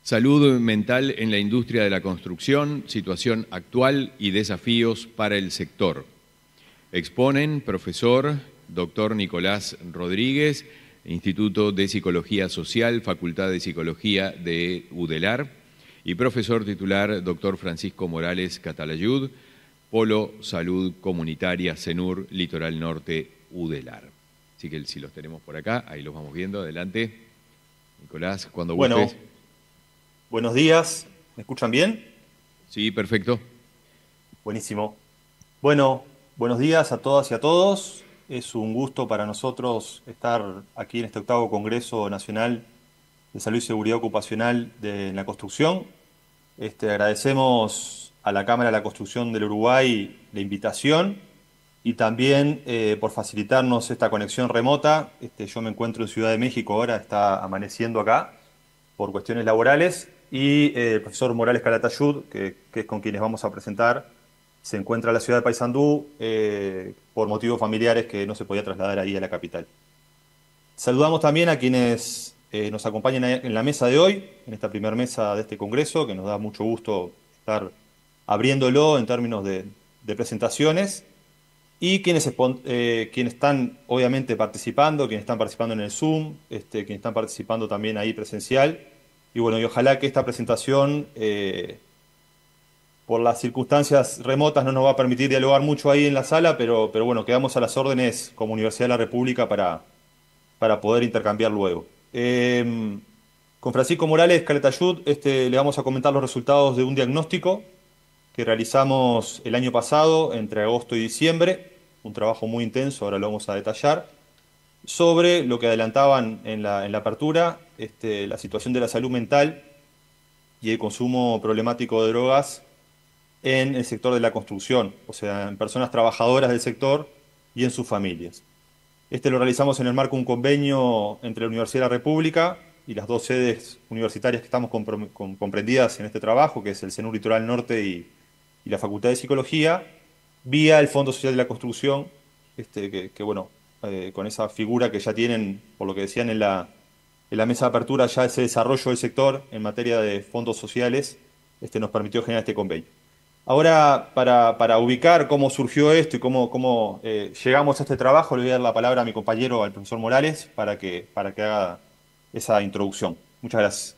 Salud mental en la industria de la construcción, situación actual y desafíos para el sector. Exponen profesor Dr. Nicolás Rodríguez, Instituto de Psicología Social, Facultad de Psicología de UDELAR, y profesor titular Dr. Francisco Morales Catalayud, Polo Salud Comunitaria CENUR, Litoral Norte, UDELAR. Así que si los tenemos por acá, ahí los vamos viendo. Adelante. Nicolás, cuando gustes. Bueno, buenos días. ¿Me escuchan bien? Sí, perfecto. Buenísimo. Bueno, buenos días a todas y a todos. Es un gusto para nosotros estar aquí en este 8º Congreso Nacional de Salud y Seguridad Ocupacional de la Construcción. Agradecemos a la Cámara de la Construcción del Uruguay la invitación y también por facilitarnos esta conexión remota. Yo me encuentro en Ciudad de México ahora, está amaneciendo acá por cuestiones laborales, y el profesor Morales Calatayud, que es con quienes vamos a presentar, se encuentra en la ciudad de Paysandú por motivos familiares que no se podía trasladar ahí a la capital. Saludamos también a quienes nos acompañan en la mesa de hoy, en esta primera mesa de este congreso, que nos da mucho gusto estar abriéndolo en términos de presentaciones, y quienes están obviamente participando, quienes están participando en el Zoom, quienes están participando también ahí presencial. Y bueno, y ojalá que esta presentación, por las circunstancias remotas, no nos va a permitir dialogar mucho ahí en la sala, pero bueno, quedamos a las órdenes como Universidad de la República para poder intercambiar luego. Con Francisco Morales Calatayud le vamos a comentar los resultados de un diagnóstico que realizamos el año pasado, entre agosto y diciembre, un trabajo muy intenso, ahora lo vamos a detallar, sobre lo que adelantaban en la apertura, la situación de la salud mental y el consumo problemático de drogas en el sector de la construcción, o sea, en personas trabajadoras del sector y en sus familias. Lo realizamos en el marco de un convenio entre la Universidad de la República y las dos sedes universitarias que estamos comprendidas en este trabajo, que es el CENUR Litoral Norte y la Facultad de Psicología, vía el Fondo Social de la Construcción, bueno, con esa figura que ya tienen, por lo que decían en la mesa de apertura, ya ese desarrollo del sector en materia de fondos sociales nos permitió generar este convenio. Ahora, para ubicar cómo surgió esto y cómo llegamos a este trabajo, le voy a dar la palabra a mi compañero, al profesor Morales, para que haga esa introducción. Muchas gracias.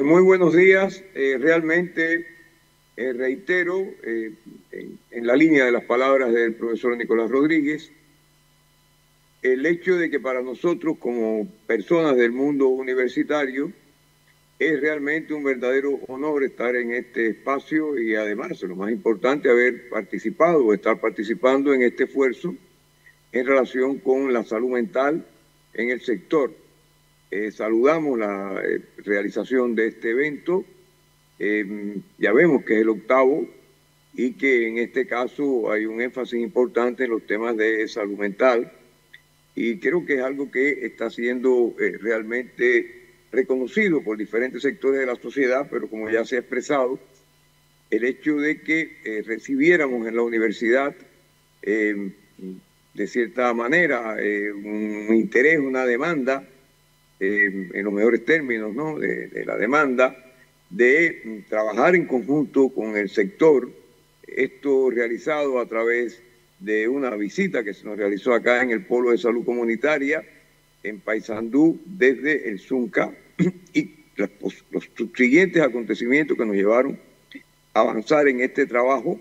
Muy buenos días. Realmente reitero, en la línea de las palabras del profesor Nicolás Rodríguez, el hecho de que para nosotros como personas del mundo universitario es realmente un verdadero honor estar en este espacio y además, lo más importante, haber participado o estar participando en este esfuerzo en relación con la salud mental en el sector. Saludamos la realización de este evento. Ya vemos que es el 8º y que en este caso hay un énfasis importante en los temas de salud mental, y creo que es algo que está siendo realmente reconocido por diferentes sectores de la sociedad, pero como ya se ha expresado, el hecho de que recibiéramos en la universidad de cierta manera un interés, una demanda, en los mejores términos, ¿no?, de la demanda, de trabajar en conjunto con el sector, esto realizado a través de una visita que se nos realizó acá en el Polo de Salud Comunitaria, en Paysandú, desde el ZUNCA, y los subsiguientes acontecimientos que nos llevaron a avanzar en este trabajo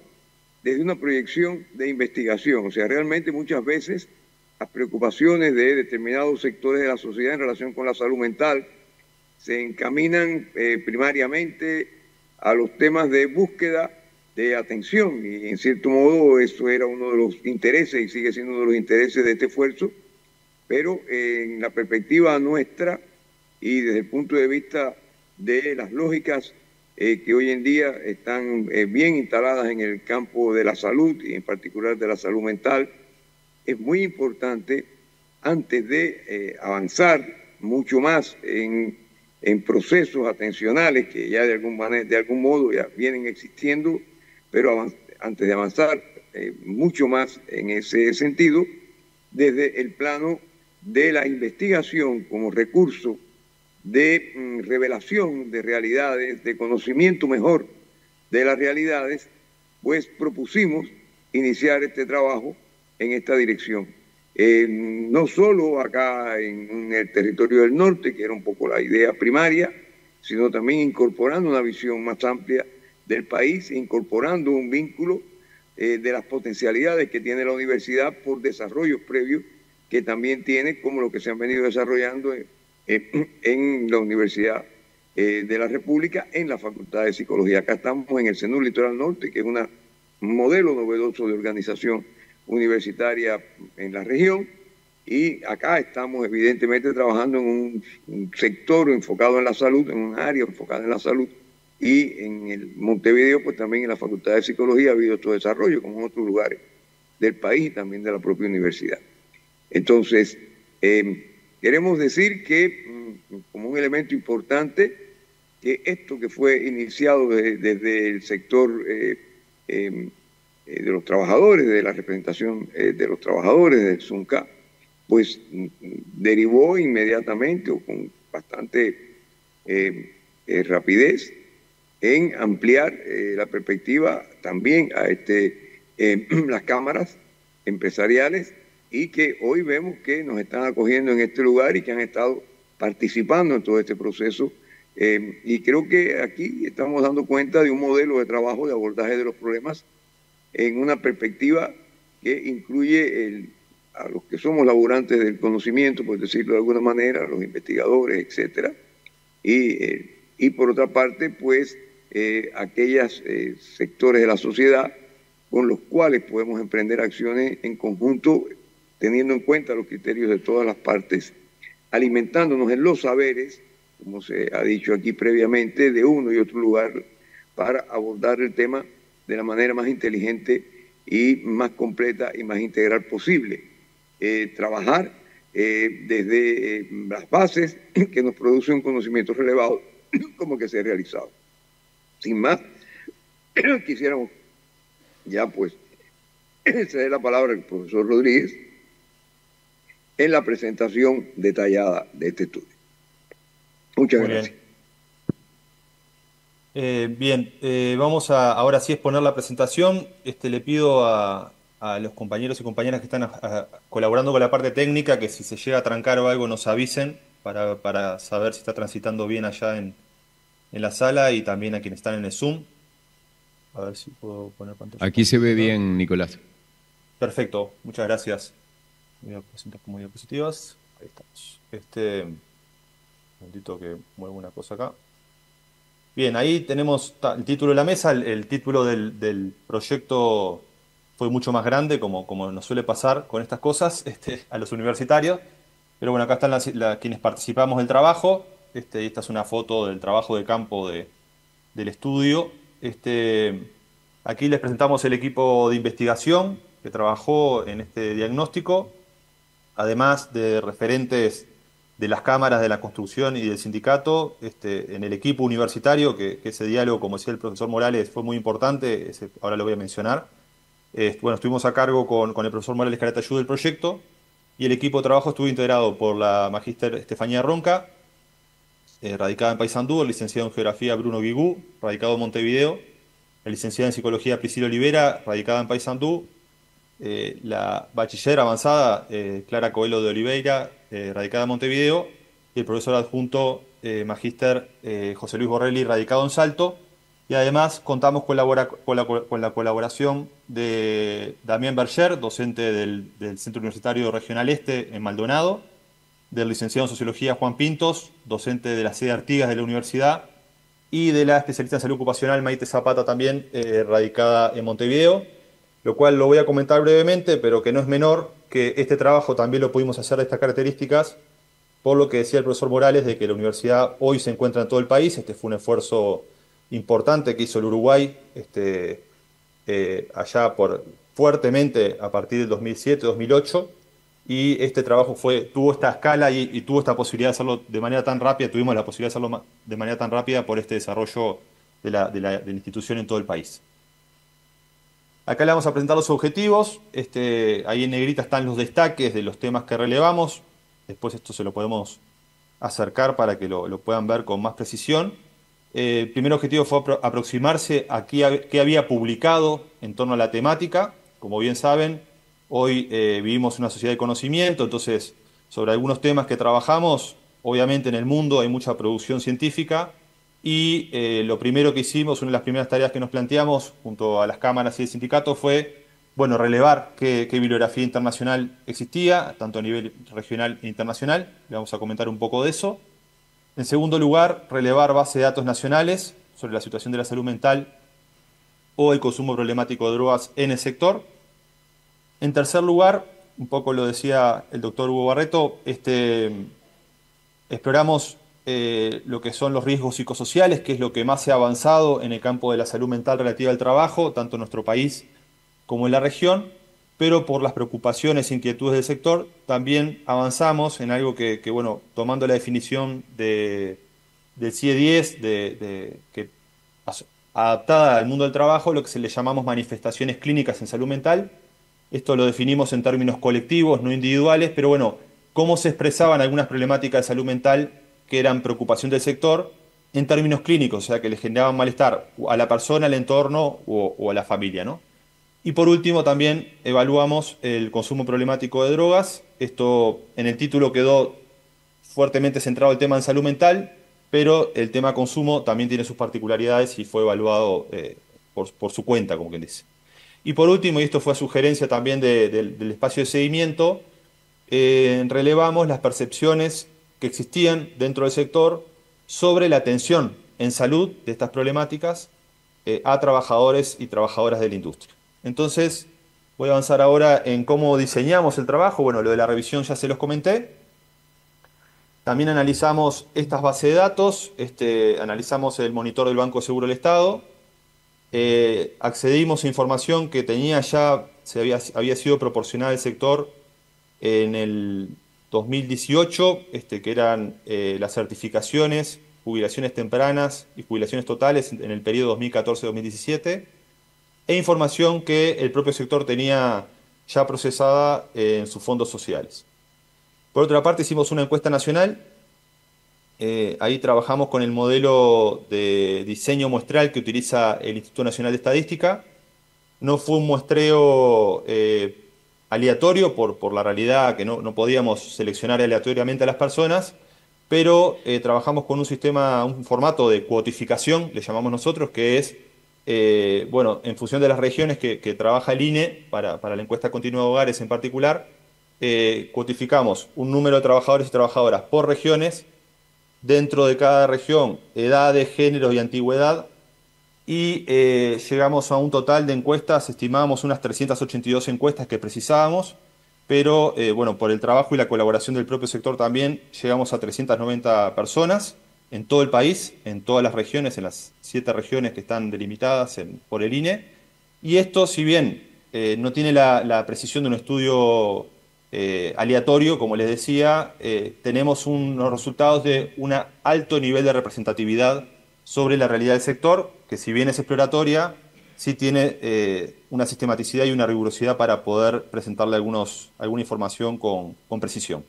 desde una proyección de investigación. O sea, realmente muchas veces las preocupaciones de determinados sectores de la sociedad en relación con la salud mental se encaminan primariamente a los temas de búsqueda de atención, y en cierto modo eso era uno de los intereses y sigue siendo uno de los intereses de este esfuerzo, pero en la perspectiva nuestra y desde el punto de vista de las lógicas que hoy en día están bien instaladas en el campo de la salud y en particular de la salud mental, es muy importante, antes de avanzar mucho más en procesos atencionales que ya de algún modo ya vienen existiendo, pero antes de avanzar mucho más en ese sentido, desde el plano de la investigación como recurso de revelación de realidades, de conocimiento mejor de las realidades, pues propusimos iniciar este trabajo en esta dirección. No solo acá en el territorio del norte, que era un poco la idea primaria, sino también incorporando una visión más amplia del país, incorporando un vínculo de las potencialidades que tiene la universidad por desarrollos previos que también tiene, como lo que se han venido desarrollando en la Universidad de la República, en la Facultad de Psicología. Acá estamos en el CENUR Litoral Norte, que es un modelo novedoso de organización universitaria en la región, y acá estamos evidentemente trabajando en un sector enfocado en la salud, en un área enfocada en la salud, y en el Montevideo, pues también en la Facultad de Psicología ha habido estos desarrollos, como en otros lugares del país y también de la propia universidad. Entonces, queremos decir que, como un elemento importante, que esto que fue iniciado desde el sector de los trabajadores, de la representación de los trabajadores del SUNCA, pues derivó inmediatamente o con bastante rapidez en ampliar la perspectiva también a las cámaras empresariales, y que hoy vemos que nos están acogiendo en este lugar y que han estado participando en todo este proceso. Y creo que aquí estamos dando cuenta de un modelo de trabajo, de abordaje de los problemas en una perspectiva que incluye a los que somos laburantes del conocimiento, por decirlo de alguna manera, a los investigadores, etcétera, y por otra parte, pues, aquellos sectores de la sociedad con los cuales podemos emprender acciones en conjunto, teniendo en cuenta los criterios de todas las partes, alimentándonos en los saberes, como se ha dicho aquí previamente, de uno y otro lugar, para abordar el tema de la manera más inteligente y más completa y más integral posible. Trabajar desde las bases que nos producen un conocimiento relevado como que se ha realizado. Sin más, quisiéramos ya pues ceder la palabra al profesor Rodríguez en la presentación detallada de este estudio. Muchas gracias. Bien, vamos a ahora sí exponer la presentación. Le pido a los compañeros y compañeras que están colaborando con la parte técnica que si se llega a trancar o algo nos avisen para saber si está transitando bien allá en la sala, y también a quienes están en el Zoom. A ver si puedo poner pantalla. Aquí se ve bien, Nicolás. Perfecto, muchas gracias. Voy a presentar como diapositivas. Ahí estamos. Un momentito que muevo una cosa acá. Bien, ahí tenemos el título de la mesa. El título del proyecto fue mucho más grande, como nos suele pasar con estas cosas a los universitarios. Pero bueno, acá están quienes participamos del trabajo. Y esta es una foto del trabajo de campo del estudio. Aquí les presentamos el equipo de investigación que trabajó en este diagnóstico, además de referentes de las cámaras de la construcción y del sindicato, en el equipo universitario, que ese diálogo, como decía el profesor Morales, fue muy importante, ahora lo voy a mencionar. Bueno, estuvimos a cargo con el profesor Morales Caratayud del proyecto, y el equipo de trabajo estuvo integrado por la magíster Estefanía Ronca, radicada en Paysandú, el licenciado en Geografía Bruno Guigú, radicado en Montevideo, la licenciada en Psicología Priscila Olivera, radicada en Paysandú, la bachiller avanzada Clara Coelho de Oliveira, radicada en Montevideo, y el profesor adjunto magíster José Luis Borrelli, radicado en Salto. Y además contamos con la colaboración de Damián Berger, docente del Centro Universitario Regional Este en Maldonado, del licenciado en Sociología Juan Pintos, docente de la sede Artigas de la universidad, y de la especialista en salud ocupacional Maite Zapata, también radicada en Montevideo, lo cual lo voy a comentar brevemente, pero que no es menor que este trabajo también lo pudimos hacer de estas características, por lo que decía el profesor Morales, de que la universidad hoy se encuentra en todo el país. Fue un esfuerzo importante que hizo el Uruguay allá fuertemente a partir del 2007-2008, y este trabajo tuvo esta escala y tuvo esta posibilidad de hacerlo de manera tan rápida. Tuvimos la posibilidad de hacerlo de manera tan rápida por este desarrollo de la institución en todo el país. Acá le vamos a presentar los objetivos. Ahí en negrita están los destaques de los temas que relevamos. Después esto se lo podemos acercar para que lo puedan ver con más precisión. El primer objetivo fue aproximarse a qué había publicado en torno a la temática. Como bien saben, hoy vivimos una sociedad de conocimiento, entonces sobre algunos temas que trabajamos, obviamente en el mundo hay mucha producción científica y lo primero que hicimos, una de las primeras tareas que nos planteamos junto a las cámaras y el sindicato fue, bueno, relevar qué bibliografía internacional existía, tanto a nivel regional e internacional. Le vamos a comentar un poco de eso. En segundo lugar, relevar bases de datos nacionales sobre la situación de la salud mental o el consumo problemático de drogas en el sector. En tercer lugar, un poco lo decía el doctor Hugo Barreto, exploramos lo que son los riesgos psicosociales, que es lo que más se ha avanzado en el campo de la salud mental relativa al trabajo, tanto en nuestro país como en la región, pero por las preocupaciones e inquietudes del sector, también avanzamos en algo bueno, tomando la definición del CIE 10, adaptada al mundo del trabajo, lo que se le llamamos manifestaciones clínicas en salud mental. Esto lo definimos en términos colectivos, no individuales, pero bueno, cómo se expresaban algunas problemáticas de salud mental que eran preocupación del sector en términos clínicos, o sea, que le generaban malestar a la persona, al entorno o a la familia, ¿no? Y por último también evaluamos el consumo problemático de drogas. Esto en el título quedó fuertemente centrado el tema en salud mental, pero el tema consumo también tiene sus particularidades y fue evaluado por su cuenta, como quien dice. Y por último, y esto fue a sugerencia también del espacio de seguimiento, relevamos las percepciones que existían dentro del sector sobre la atención en salud de estas problemáticas a trabajadores y trabajadoras de la industria. Entonces, voy a avanzar ahora en cómo diseñamos el trabajo. Bueno, lo de la revisión ya se los comenté. También analizamos estas bases de datos, analizamos el monitor del Banco Seguro del Estado, accedimos a información que tenía ya, había sido proporcionada al sector en el 2018, que eran las certificaciones, jubilaciones tempranas y jubilaciones totales en el periodo 2014-2017, e información que el propio sector tenía ya procesada en sus fondos sociales. Por otra parte, hicimos una encuesta nacional. Ahí trabajamos con el modelo de diseño muestral que utiliza el Instituto Nacional de Estadística. No fue un muestreo aleatorio por la realidad que no podíamos seleccionar aleatoriamente a las personas, pero trabajamos con un sistema, un formato de cuotificación, le llamamos nosotros, que es, bueno, en función de las regiones que trabaja el INE para la encuesta continua de hogares en particular, cuotificamos un número de trabajadores y trabajadoras por regiones, dentro de cada región, edades, géneros y antigüedad, y llegamos a un total de encuestas, estimábamos unas 382 encuestas que precisábamos, pero bueno, por el trabajo y la colaboración del propio sector también llegamos a 390 personas en todo el país, en todas las regiones, en las 7 regiones que están delimitadas por el INE, y esto, si bien no tiene la precisión de un estudio aleatorio, como les decía, tenemos unos resultados de un alto nivel de representatividad sobre la realidad del sector, que si bien es exploratoria, sí tiene una sistematicidad y una rigurosidad para poder presentarle alguna información con precisión.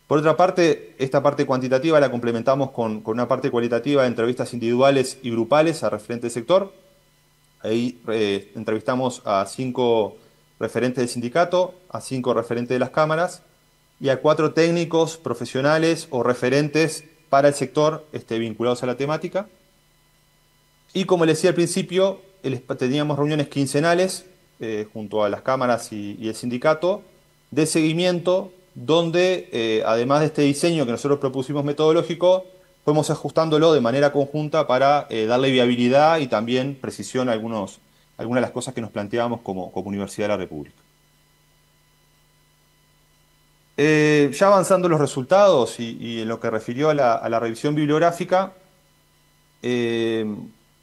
Por otra parte, esta parte cuantitativa la complementamos con una parte cualitativa de entrevistas individuales y grupales a referentes del sector. Ahí entrevistamos a 5 referentes del sindicato, a 5 referentes de las cámaras y a 4 técnicos profesionales o referentes para el sector vinculados a la temática. Y como les decía al principio, teníamos reuniones quincenales junto a las cámaras y el sindicato de seguimiento, donde además de este diseño que nosotros propusimos metodológico, fuimos ajustándolo de manera conjunta para darle viabilidad y también precisión a algunas de las cosas que nos planteábamos como Universidad de la República. Ya avanzando los resultados y en lo que refirió a la revisión bibliográfica,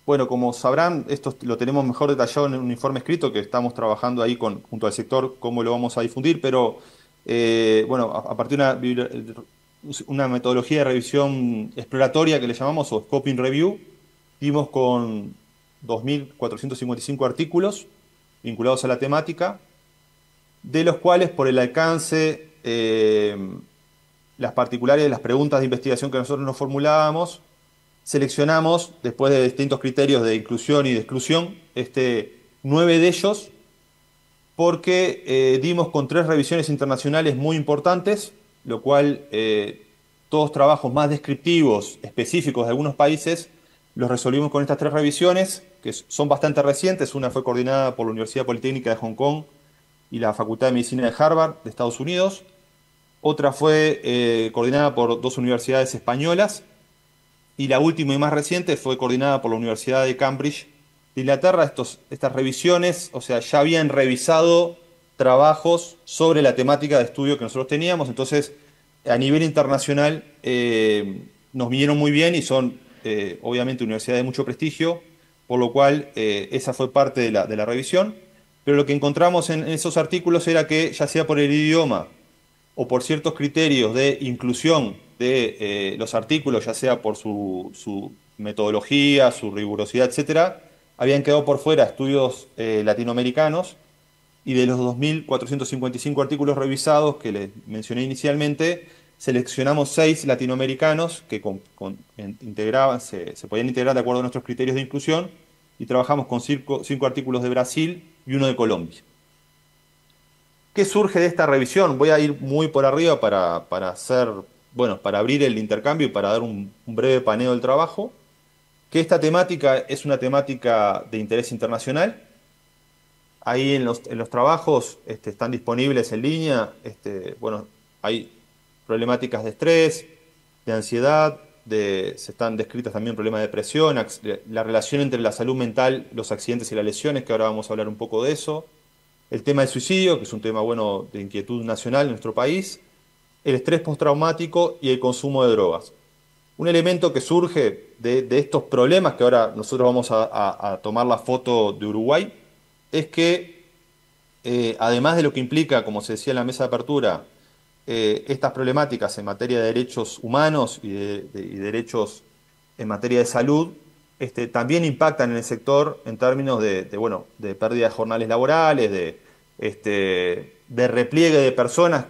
bueno, como sabrán, esto lo tenemos mejor detallado en un informe escrito que estamos trabajando ahí junto al sector, cómo lo vamos a difundir, pero bueno, a partir de una metodología de revisión exploratoria que le llamamos, o Scoping Review, dimos con 2.455 artículos vinculados a la temática, de los cuales por el alcance las particulares de las preguntas de investigación que nosotros nos formulábamos, seleccionamos, después de distintos criterios de inclusión y de exclusión, 9 de ellos, porque dimos con 3 revisiones internacionales muy importantes, lo cual todos trabajos más descriptivos, específicos de algunos países, los resolvimos con estas 3 revisiones, que son bastante recientes. Una fue coordinada por la Universidad Politécnica de Hong Kong y la Facultad de Medicina de Harvard de Estados Unidos. Otra fue coordinada por 2 universidades españolas. Y la última y más reciente fue coordinada por la Universidad de Cambridge de Inglaterra. Estas revisiones, o sea, ya habían revisado trabajos sobre la temática de estudio que nosotros teníamos. Entonces, a nivel internacional, nos vinieron muy bien y son, obviamente, universidades de mucho prestigio, por lo cual esa fue parte de la revisión. Pero lo que encontramos en esos artículos era que, ya sea por el idioma o por ciertos criterios de inclusión de los artículos, ya sea por su metodología, su rigurosidad, etcétera, habían quedado por fuera estudios latinoamericanos, y de los 2.455 artículos revisados que les mencioné inicialmente, seleccionamos 6 latinoamericanos que se podían integrar de acuerdo a nuestros criterios de inclusión, y trabajamos con 5 artículos de Brasil y 1 de Colombia. ¿Qué surge de esta revisión? Voy a ir muy por arriba para abrir el intercambio y para dar un breve paneo del trabajo. Que esta temática es una temática de interés internacional. Ahí en los trabajos están disponibles en línea. Hay problemáticas de estrés, de ansiedad, se están descritas también problemas de depresión, la relación entre la salud mental, los accidentes y las lesiones, que ahora vamos a hablar un poco de eso. El tema del suicidio, que es un tema de inquietud nacional en nuestro país. El estrés postraumático y el consumo de drogas. Un elemento que surge de estos problemas, que ahora nosotros vamos a tomar la foto de Uruguay, es que además de lo que implica, como se decía en la mesa de apertura, estas problemáticas en materia de derechos humanos y derechos en materia de salud, también impactan en el sector en términos de pérdida de jornales laborales, de repliegue de personas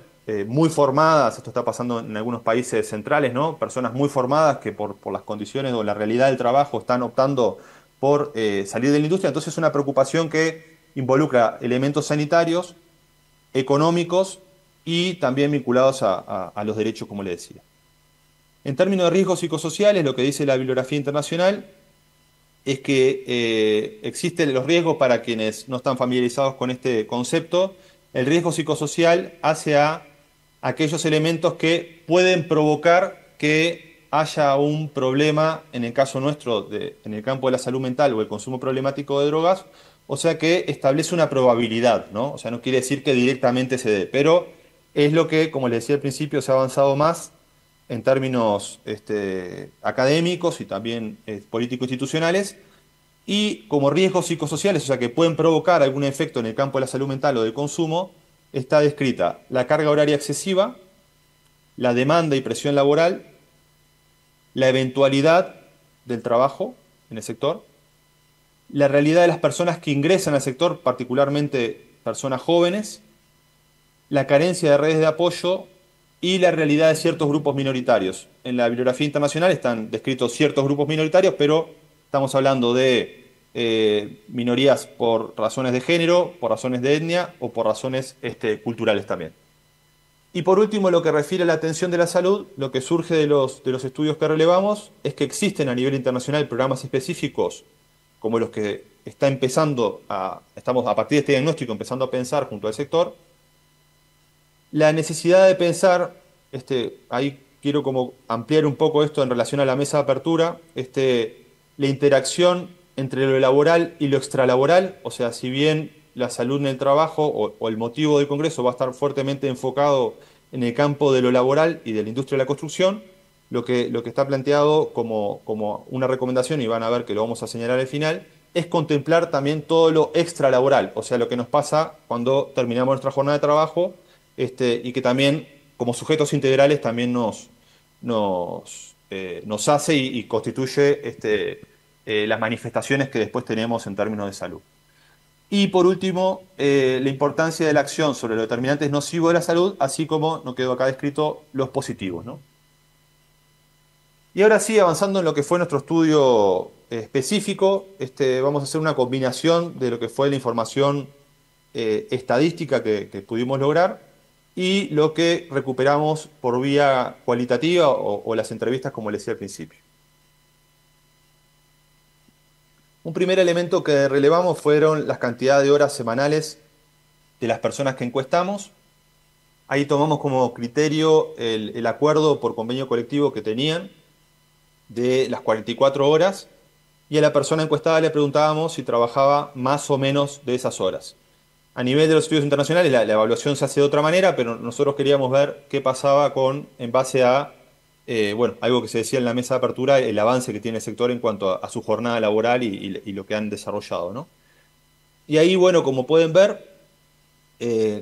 muy formadas. Esto está pasando en algunos países centrales, ¿no? Personas muy formadas que por las condiciones o la realidad del trabajo están optando por salir de la industria. Entonces es una preocupación que involucra elementos sanitarios, económicos y también vinculados a los derechos, como le decía. En términos de riesgos psicosociales, lo que dice la bibliografía internacional es que existen los riesgos. Para quienes no están familiarizados con este concepto, el riesgo psicosocial hace a aquellos elementos que pueden provocar que haya un problema, en el caso nuestro, en el campo de la salud mental o el consumo problemático de drogas, o sea que establece una probabilidad, ¿no? O sea, no quiere decir que directamente se dé, pero es lo que, como les decía al principio, se ha avanzado más en términos académicos y también político-institucionales, y como riesgos psicosociales, o sea que pueden provocar algún efecto en el campo de la salud mental o del consumo, está descrita la carga horaria excesiva, la demanda y presión laboral, la eventualidad del trabajo en el sector, la realidad de las personas que ingresan al sector, particularmente personas jóvenes, la carencia de redes de apoyo y la realidad de ciertos grupos minoritarios. En la bibliografía internacional están descritos ciertos grupos minoritarios, pero estamos hablando de minorías por razones de género, por razones de etnia o por razones culturales también. Y por último, lo que refiere a la atención de la salud, lo que surge de los estudios que relevamos es que existen a nivel internacional programas específicos como los que estamos a partir de este diagnóstico empezando a pensar junto al sector. La necesidad de pensar, ahí quiero como ampliar un poco esto en relación a la mesa de apertura, la interacción entre lo laboral y lo extralaboral. O sea, si bien la salud en el trabajo o el motivo del Congreso va a estar fuertemente enfocado en el campo de lo laboral y de la industria de la construcción, lo que está planteado como una recomendación, y van a ver que lo vamos a señalar al final, es contemplar también todo lo extralaboral, o sea, lo que nos pasa cuando terminamos nuestra jornada de trabajo, y que también como sujetos integrales también nos hace y constituye las manifestaciones que después tenemos en términos de salud. Y por último, la importancia de la acción sobre los determinantes nocivos de la salud, así como, no quedó acá descrito, los positivos, ¿no? Y ahora sí, avanzando en lo que fue nuestro estudio específico, vamos a hacer una combinación de lo que fue la información estadística que pudimos lograr y lo que recuperamos por vía cualitativa o las entrevistas, como les decía al principio. Un primer elemento que relevamos fueron las cantidades de horas semanales de las personas que encuestamos. Ahí tomamos como criterio el acuerdo por convenio colectivo que tenían de las 44 horas, y a la persona encuestada le preguntábamos si trabajaba más o menos de esas horas. A nivel de los estudios internacionales la evaluación se hace de otra manera, pero nosotros queríamos ver qué pasaba en base a, bueno, algo que se decía en la mesa de apertura, el avance que tiene el sector en cuanto a su jornada laboral y lo que han desarrollado, ¿no? Y ahí, bueno, como pueden ver,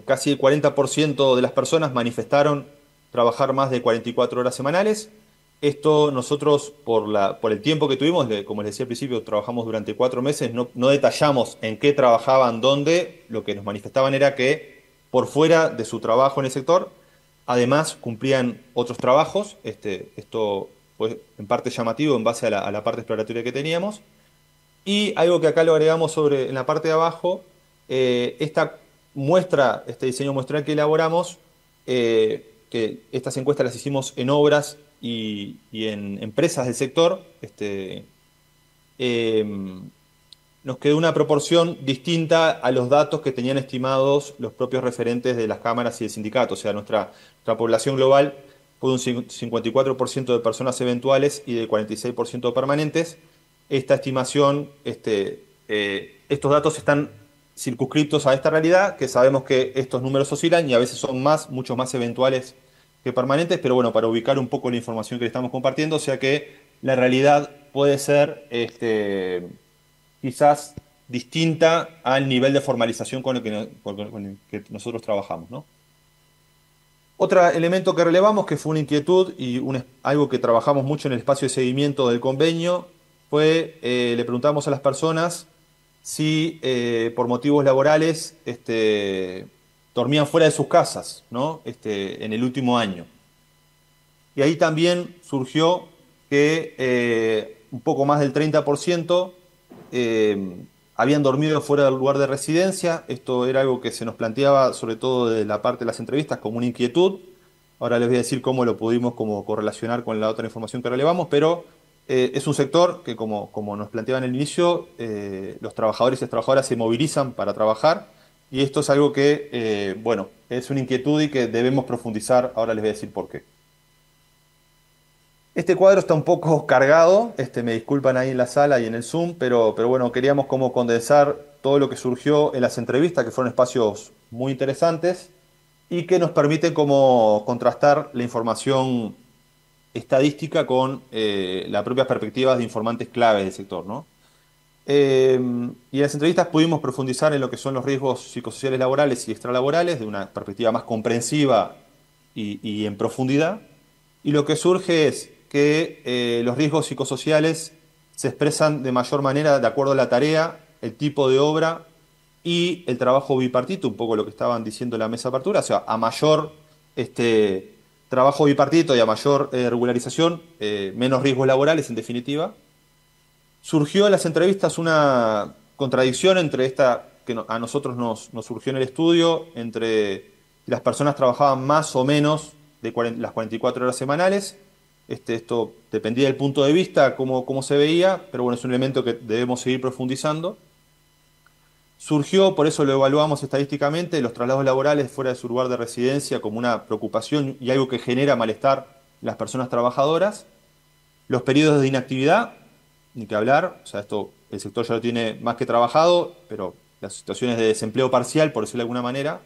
casi el 40% de las personas manifestaron trabajar más de 44 horas semanales. Esto nosotros, por el tiempo que tuvimos, como les decía al principio, trabajamos durante 4 meses, no detallamos en qué trabajaban, dónde. Lo que nos manifestaban era que por fuera de su trabajo en el sector, además cumplían otros trabajos. Esto fue en parte llamativo en base a la parte exploratoria que teníamos. Y algo que acá lo agregamos en la parte de abajo, esta muestra, este diseño muestral que elaboramos, que estas encuestas las hicimos en obras y en empresas del sector, nos quedó una proporción distinta a los datos que tenían estimados los propios referentes de las cámaras y el sindicato. O sea, nuestra población global fue un 54% de personas eventuales y de 46% permanentes. Esta estimación, estos datos están circunscriptos a esta realidad, que sabemos que estos números oscilan y a veces son muchos más eventuales que permanentes, pero bueno, para ubicar un poco la información que le estamos compartiendo, o sea que la realidad puede ser quizás distinta al nivel de formalización con el que nosotros trabajamos, ¿no? Otro elemento que relevamos, que fue una inquietud y algo que trabajamos mucho en el espacio de seguimiento del convenio, fue, le preguntamos a las personas si por motivos laborales dormían fuera de sus casas, ¿no? En el último año. Y ahí también surgió que un poco más del 30% habían dormido fuera del lugar de residencia. Esto era algo que se nos planteaba, sobre todo de la parte de las entrevistas, como una inquietud. Ahora les voy a decir cómo lo pudimos correlacionar con la otra información que relevamos, pero es un sector que, como nos planteaba en el inicio, los trabajadores y las trabajadoras se movilizan para trabajar, y esto es algo que, bueno, es una inquietud y que debemos profundizar. Ahora les voy a decir por qué. Este cuadro está un poco cargado, me disculpan ahí en la sala y en el Zoom, pero bueno, queríamos como condensar todo lo que surgió en las entrevistas, que fueron espacios muy interesantes y que nos permiten como contrastar la información estadística con las propias perspectivas de informantes claves del sector, ¿no? Y en las entrevistas pudimos profundizar en lo que son los riesgos psicosociales laborales y extralaborales de una perspectiva más comprensiva y en profundidad. Y lo que surge es que los riesgos psicosociales se expresan de mayor manera de acuerdo a la tarea, el tipo de obra y el trabajo bipartito, un poco lo que estaban diciendo en la mesa de apertura. O sea, a mayor trabajo bipartito y a mayor regularización, menos riesgos laborales, en definitiva. Surgió en las entrevistas una contradicción entre esta que a nosotros nos surgió en el estudio, entre las personas trabajaban más o menos de las 44 horas semanales. Esto dependía del punto de vista, cómo se veía, pero bueno, es un elemento que debemos seguir profundizando. Surgió, por eso lo evaluamos estadísticamente, los traslados laborales fuera de su lugar de residencia como una preocupación y algo que genera malestar en las personas trabajadoras. Los periodos de inactividad, ni que hablar, o sea, esto el sector ya lo tiene más que trabajado, pero las situaciones de desempleo parcial, por decirlo de alguna manera.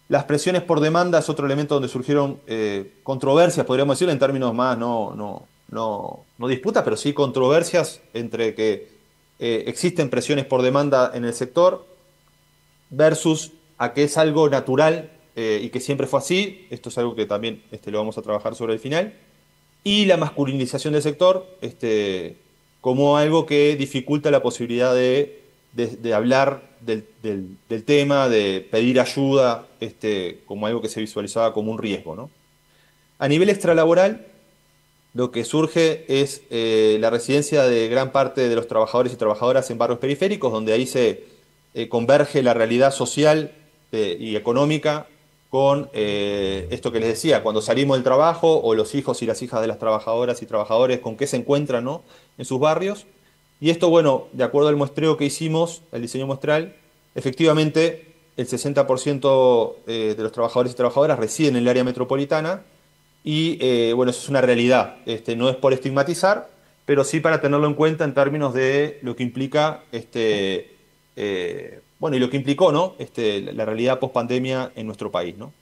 Las presiones por demanda es otro elemento donde surgieron controversias, podríamos decirlo en términos más, no disputas, pero sí controversias entre que existen presiones por demanda en el sector versus a que es algo natural y que siempre fue así. Esto es algo que también lo vamos a trabajar sobre el final. Y la masculinización del sector como algo que dificulta la posibilidad de hablar del tema, de pedir ayuda, como algo que se visualizaba como un riesgo, ¿no? A nivel extralaboral, lo que surge es la residencia de gran parte de los trabajadores y trabajadoras en barrios periféricos, donde ahí se converge la realidad social y económica con esto que les decía, cuando salimos del trabajo, o los hijos y las hijas de las trabajadoras y trabajadores, con qué se encuentran, ¿no?, en sus barrios. Y esto, bueno, de acuerdo al muestreo que hicimos, el diseño muestral, efectivamente el 60% de los trabajadores y trabajadoras residen en el área metropolitana. Y bueno, eso es una realidad. No es por estigmatizar, pero sí para tenerlo en cuenta en términos de lo que implica, bueno, y lo que implicó, ¿no?, la realidad post-pandemia en nuestro país, ¿no?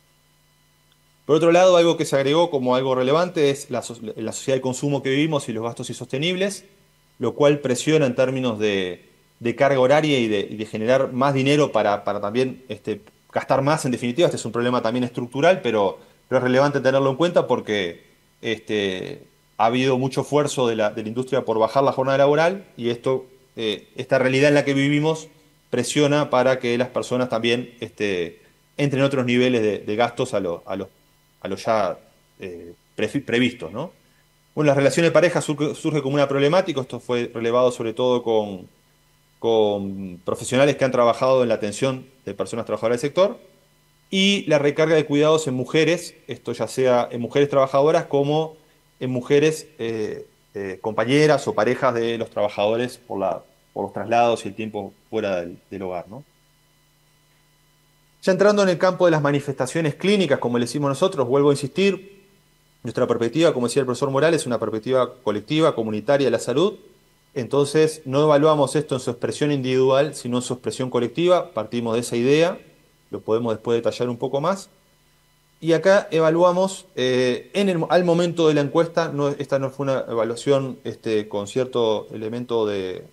Por otro lado, algo que se agregó como algo relevante es la sociedad de consumo que vivimos y los gastos insostenibles, lo cual presiona en términos de carga horaria y de generar más dinero para también gastar más. En definitiva, este es un problema también estructural, pero es relevante tenerlo en cuenta porque ha habido mucho esfuerzo de la industria por bajar la jornada laboral, y esta realidad en la que vivimos presiona para que las personas también entren en otros niveles de gastos a los ya previstos, ¿no? Bueno, las relaciones de pareja surge como una problemática. Esto fue relevado sobre todo con profesionales que han trabajado en la atención de personas trabajadoras del sector, y la recarga de cuidados en mujeres, esto ya sea en mujeres trabajadoras como en mujeres compañeras o parejas de los trabajadores por los traslados y el tiempo fuera del hogar, ¿no? Ya entrando en el campo de las manifestaciones clínicas, como le decimos nosotros, vuelvo a insistir, nuestra perspectiva, como decía el profesor Morales, es una perspectiva colectiva, comunitaria de la salud. Entonces, no evaluamos esto en su expresión individual, sino en su expresión colectiva. Partimos de esa idea, lo podemos después detallar un poco más. Y acá evaluamos, al momento de la encuesta, esta no fue una evaluación con cierto elemento de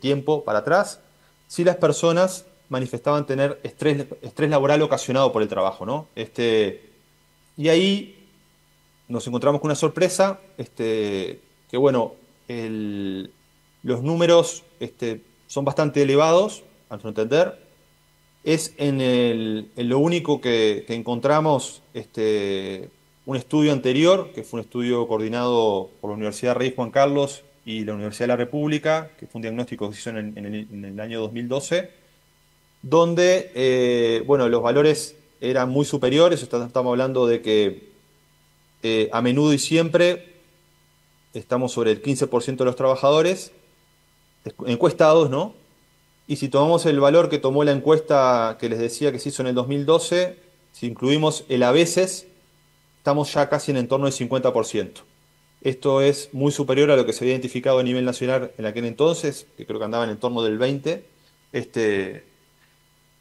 tiempo para atrás, si las personas manifestaban tener estrés laboral ocasionado por el trabajo, ¿no? Y ahí nos encontramos con una sorpresa, que bueno, los números son bastante elevados, a nuestro entender. Es en lo único que encontramos un estudio anterior, que fue un estudio coordinado por la Universidad Rey Juan Carlos y la Universidad de la República, que fue un diagnóstico que se hizo en el año 2012, donde bueno, los valores eran muy superiores. Estamos hablando de que a menudo y siempre estamos sobre el 15% de los trabajadores encuestados, ¿no? Y si tomamos el valor que tomó la encuesta que les decía que se hizo en el 2012, si incluimos el a veces, estamos ya casi en torno del 50%. Esto es muy superior a lo que se había identificado a nivel nacional en aquel entonces, que creo que andaba en el torno del 20%.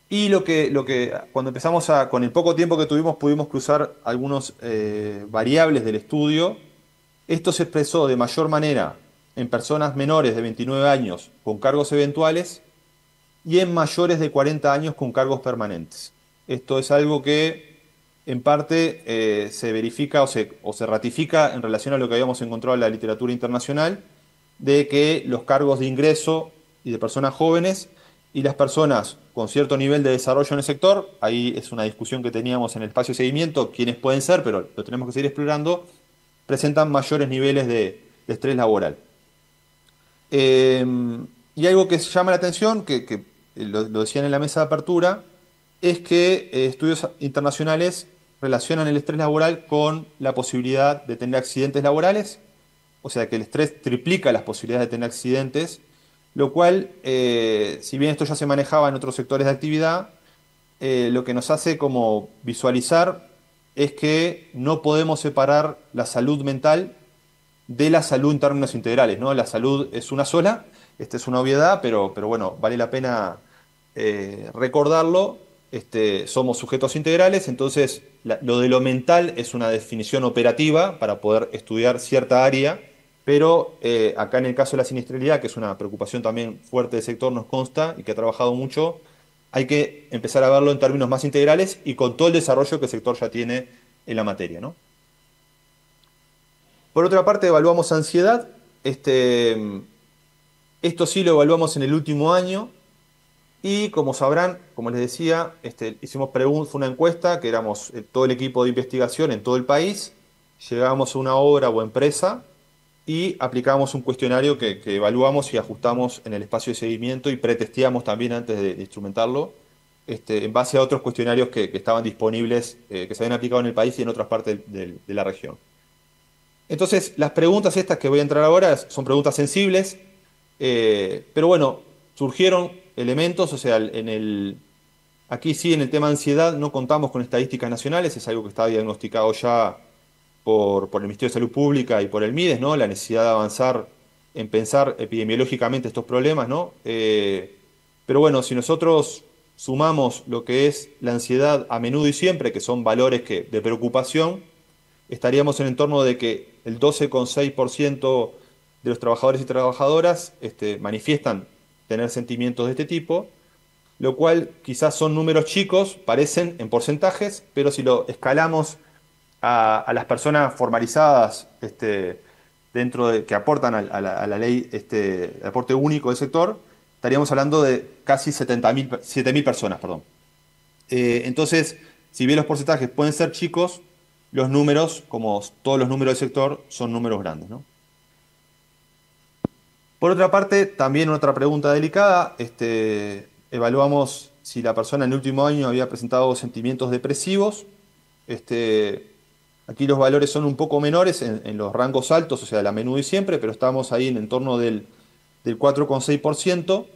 Y cuando empezamos con el poco tiempo que tuvimos, pudimos cruzar algunos variables del estudio. Esto se expresó de mayor manera en personas menores de 29 años con cargos eventuales y en mayores de 40 años con cargos permanentes. Esto es algo que en parte se verifica o se ratifica en relación a lo que habíamos encontrado en la literatura internacional, de que los cargos de ingreso y de personas jóvenes y las personas con cierto nivel de desarrollo en el sector, ahí es una discusión que teníamos en el espacio de seguimiento, quiénes pueden ser, pero lo tenemos que seguir explorando, presentan mayores niveles de estrés laboral. Y algo que llama la atención, que lo decían en la mesa de apertura, es que estudios internacionales relacionan el estrés laboral con la posibilidad de tener accidentes laborales, o sea que el estrés triplica las posibilidades de tener accidentes, lo cual, si bien esto ya se manejaba en otros sectores de actividad, lo que nos hace como visualizar es que no podemos separar la salud mental de la salud en términos integrales, ¿no? La salud es una sola, esta es una obviedad, pero bueno, vale la pena recordarlo. Somos sujetos integrales, entonces lo de lo mental es una definición operativa para poder estudiar cierta área, pero acá en el caso de la siniestralidad, que es una preocupación también fuerte del sector, nos consta y que ha trabajado mucho, hay que empezar a verlo en términos más integrales y con todo el desarrollo que el sector ya tiene en la materia, ¿no? Por otra parte, evaluamos ansiedad. Esto sí lo evaluamos en el último año. Y como sabrán, como les decía, hicimos fue una encuesta, que éramos todo el equipo de investigación en todo el país, llegamos a una obra o empresa y aplicamos un cuestionario que evaluamos y ajustamos en el espacio de seguimiento y pretesteamos también antes de instrumentarlo, en base a otros cuestionarios que estaban disponibles, que se habían aplicado en el país y en otras partes de la región. Entonces, las preguntas estas que voy a entrar ahora son preguntas sensibles, pero bueno, surgieron elementos, o sea, aquí sí en el tema de ansiedad no contamos con estadísticas nacionales, es algo que está diagnosticado ya por el Ministerio de Salud Pública y por el MIDES, ¿no? La necesidad de avanzar en pensar epidemiológicamente estos problemas, ¿no? Pero bueno, si nosotros sumamos lo que es la ansiedad a menudo y siempre, que son valores de preocupación, estaríamos en el entorno de que el 12,6% de los trabajadores y trabajadoras manifiestan tener sentimientos de este tipo, lo cual quizás son números chicos, parecen en porcentajes, pero si lo escalamos a las personas formalizadas que aportan a la ley, el aporte único del sector, estaríamos hablando de casi 7.000 personas, perdón. Entonces, si bien los porcentajes pueden ser chicos, los números, como todos los números del sector, son números grandes, ¿no? Por otra parte, también otra pregunta delicada, evaluamos si la persona en el último año había presentado sentimientos depresivos. Aquí los valores son un poco menores en los rangos altos, o sea, la menudo y siempre, pero estamos ahí en torno del 4,6%.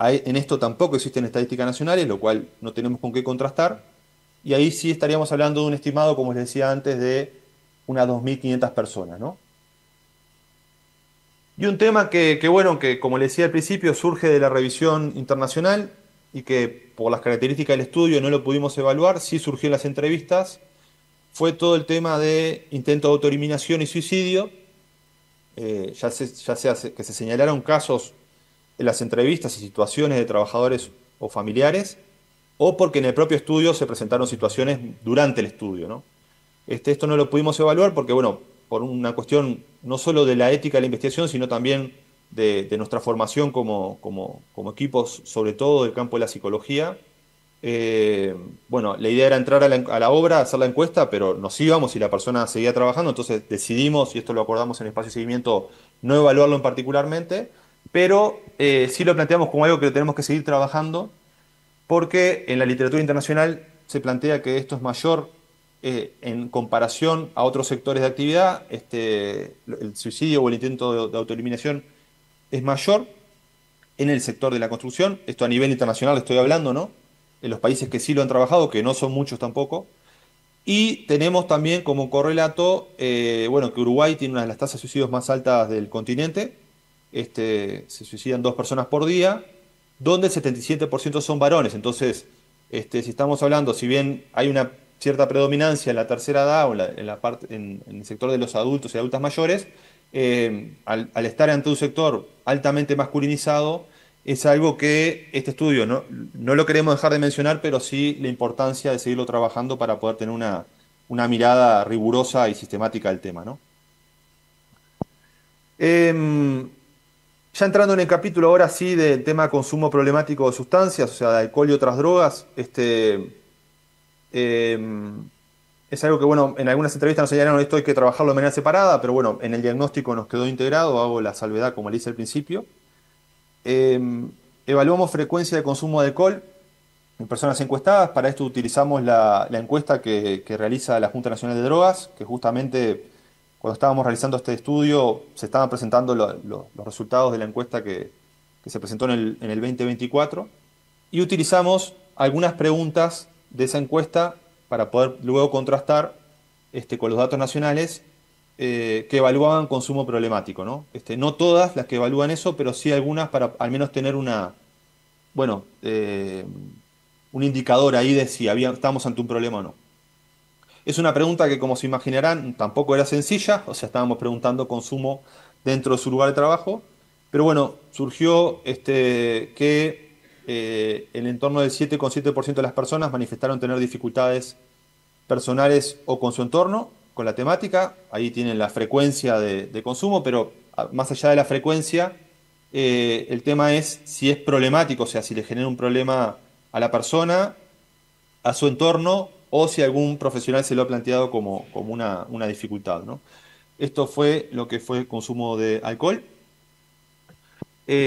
En esto tampoco existen estadísticas nacionales, lo cual no tenemos con qué contrastar. Y ahí sí estaríamos hablando de un estimado, como les decía antes, de unas 2.500 personas, ¿no? Y un tema bueno, que como les decía al principio, surge de la revisión internacional y que por las características del estudio no lo pudimos evaluar, sí surgió en las entrevistas, fue todo el tema de intento de autoeliminación y suicidio. Ya sea que se señalaron casos en las entrevistas y situaciones de trabajadores o familiares, o porque en el propio estudio se presentaron situaciones durante el estudio, ¿no? Esto no lo pudimos evaluar porque, bueno, por una cuestión no solo de la ética de la investigación, sino también de nuestra formación como equipos, sobre todo del campo de la psicología. Bueno, la idea era entrar a la obra, hacer la encuesta, pero nos íbamos y la persona seguía trabajando, entonces decidimos, y esto lo acordamos en el espacio de seguimiento, no evaluarlo en particularmente, pero sí lo planteamos como algo que tenemos que seguir trabajando, porque en la literatura internacional se plantea que esto es mayor en comparación a otros sectores de actividad, el suicidio o el intento de autoeliminación es mayor en el sector de la construcción, esto a nivel internacional estoy hablando, ¿no? En los países que sí lo han trabajado, que no son muchos tampoco. Y tenemos también como correlato, bueno, que Uruguay tiene una de las tasas de suicidios más altas del continente. Se suicidan 2 personas por día, donde el 77% son varones. Entonces, si estamos hablando, si bien hay una cierta predominancia en la tercera edad o en el sector de los adultos y adultas mayores, al estar ante un sector altamente masculinizado, es algo que este estudio no lo queremos dejar de mencionar, pero sí la importancia de seguirlo trabajando para poder tener una mirada rigurosa y sistemática del tema, ¿no? Ya entrando en el capítulo ahora sí del tema consumo problemático de sustancias, o sea, de alcohol y otras drogas, es algo que, bueno, en algunas entrevistas nos señalaron esto hay que trabajarlo de manera separada, pero bueno, en el diagnóstico nos quedó integrado, hago la salvedad como le hice al principio. Evaluamos frecuencia de consumo de alcohol en personas encuestadas. Para esto utilizamos la encuesta que realiza la Junta Nacional de Drogas, que justamente cuando estábamos realizando este estudio se estaban presentando los resultados de la encuesta que se presentó en el 2024. Y utilizamos algunas preguntas de esa encuesta para poder luego contrastar con los datos nacionales que evaluaban consumo problemático, ¿no? No todas las que evalúan eso, pero sí algunas para al menos tener un indicador ahí de si estábamos ante un problema o no. Es una pregunta que, como se imaginarán, tampoco era sencilla, o sea, estábamos preguntando consumo dentro de su lugar de trabajo, pero bueno, surgió que en entorno del 7,7% de las personas manifestaron tener dificultades personales o con su entorno, con la temática. Ahí tienen la frecuencia de consumo, pero más allá de la frecuencia, El tema es si es problemático, o sea, si le genera un problema a la persona, a su entorno, o si algún profesional se lo ha planteado como una dificultad, ¿no? Esto fue lo que fue el consumo de alcohol.